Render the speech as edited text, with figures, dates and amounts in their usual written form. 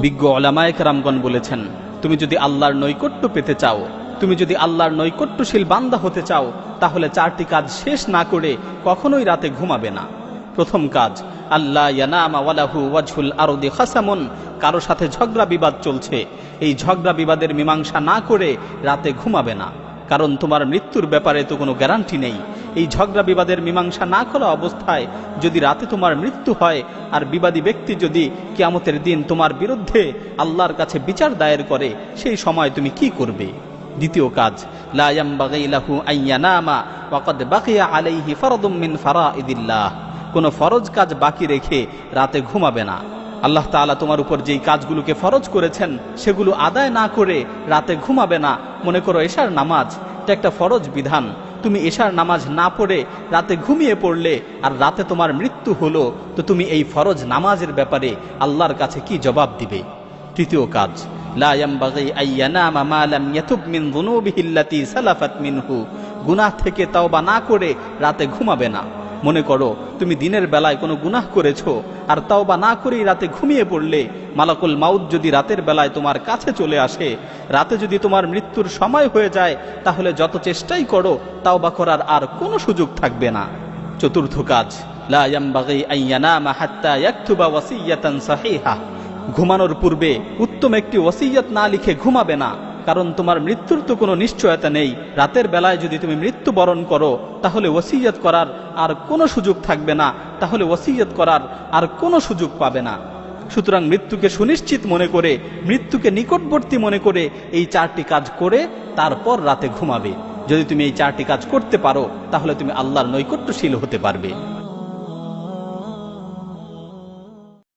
বিজ্ঞ উলামায়ে কেরামগণ বলেছেন, তুমি যদি আল্লাহর নৈকট্য পেতে চাও, তুমি যদি আল্লাহর নৈকট্যশীল বান্দা হতে চাও, তাহলে 4টি কাজ শেষ না করে কখনোই রাতে ঘুমাবে না। প্রথম কাজ, আল্লাহ ইয়ানামা ওয়ালাহু ওয়াজহুল আরদি খাসামুন, কারো সাথে ঝগড়া বিবাদ চলছে, এই ঝগড়া বিবাদের মীমাংসা না করে রাতে ঘুমাবে না। কারণ তোমার মৃত্যুর ব্যাপারে তো কোনো গ্যারান্টি নেই। এই ঝগড়া বিবাদের মীমাংসা না করা অবস্থায় যদি রাতে তোমার মৃত্যু হয়, আর বিবাদী ব্যক্তি যদি কিয়ামতের দিন তোমার বিরুদ্ধে আল্লাহর কাছে বিচার দায়ের করে, সেই সময় তুমি কি করবে? দ্বিতীয় কাজ, লা ইয়ামবাগি লাহু আইয়ানামা ওয়া ক্বাদ বাকিয়া আলাইহি ফারদুম মিন ফারাইদিল্লাহ, কোনো ফরজ কাজ বাকি রেখে রাতে ঘুমাবে না। আল্লাহ তাআলা তোমার উপর যেই কাজগুলোকে ফরজ করেছেন সেগুলো আদায় না করে রাতে ঘুমাবে না। মনে করো এশার নামাজ, এটা একটা ফরজ বিধান, তুমি এশার নামাজ না পড়ে রাতে ঘুমিয়ে পড়লে আর রাতে তোমার মৃত্যু হলো, তো তুমি এই ফরজ নামাজের ব্যাপারে আল্লাহর কাছে কি জবাব দিবে? তৃতীয় কাজ, লা ইয়ামবাগি আইয়ানামা মা লাম ইয়াতুব মিন যুনুবিহি আল্লাতী সালাফাত মিনহু, গুনাহ থেকে তওবা না করে রাতে ঘুমাবে না। মনে করো তুমি দিনের বেলায় কোনো গুনাহ করেছো আর তওবা না করেই রাতে ঘুমিয়ে পড়লে, মালাকুল মাউত যদি রাতের বেলায় তোমার কাছে চলে আসে, রাতে যদি তোমার মৃত্যুর সময় হয়ে যায়, তাহলে যত চেষ্টাই করো তওবা করার আর কোনো সুযোগ থাকবে না। চতুর্থ কাজ, লা ইয়ামবাগি আইয়ানামা হাত্তা ইয়াকতুবা ওয়াসিয়াতান সাহিহা, ঘুমানোর পূর্বে উত্তম একটি ওসিয়ত না লিখে ঘুমাবে না। কারণ তোমার মৃত্যুর তো কোনো নিশ্চয়তা নেই। রাতের বেলায় যদি তুমি মৃত্যুবরণ করো, তাহলে ওসিয়ত করার আর কোনো সুযোগ থাকবে না, তাহলে ওসিয়ত করার আর কোনো সুযোগ পাবে না। সুতরাং মৃত্যুকে সুনিশ্চিত মনে করে, মৃত্যুকে নিকটবর্তী মনে করে এই 4টি কাজ করে তারপর রাতে ঘুমাবে। যদি তুমি এই 4টি কাজ করতে পারো, তাহলে তুমি আল্লাহর নৈকট্যশীল হতে পারবে।